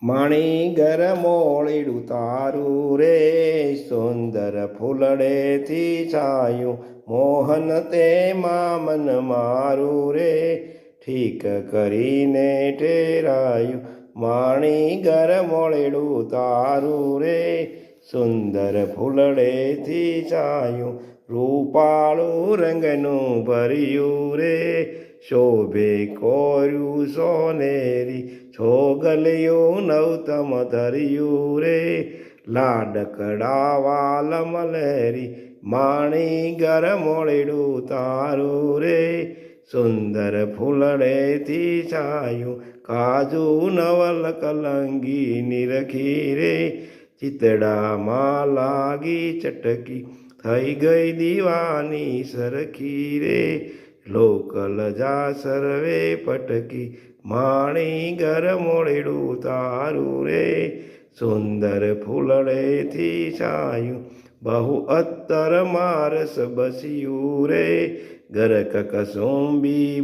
માણી ઘર મોળીડું તારું રે, સુંદર ફૂલડેથી છાયું, મોહન તેમાં મન મારું રે, ઠીક કરીને ઠેરાયું. માણી ઘર મોળેડું તારું રે, સુંદર ફૂલડેથી છાયું, રૂપાળું રંગનું ભર્યું રે, શોભે કોર્યું સોનેરી, છોગલિયું નવતમ ધર્યું રે, લાડકડા લમલેરી, માણી ઘર મોળેડું તારું રે, સુંદર ફૂલડેથી છાયું, કાજુ નવલ કલંગી નિરખી રે, ચિતડામાં લાગી ચટકી, થઈ ગઈ દીવાની સરખી રે, લોકલ જા સર્વે પટકી, માણી ઘર મોળેડું તારું રે, સુંદર ફૂલડેથી છાયું, બહુ અત્તર મારસ બસ્યું રે, ગરક કસુંબી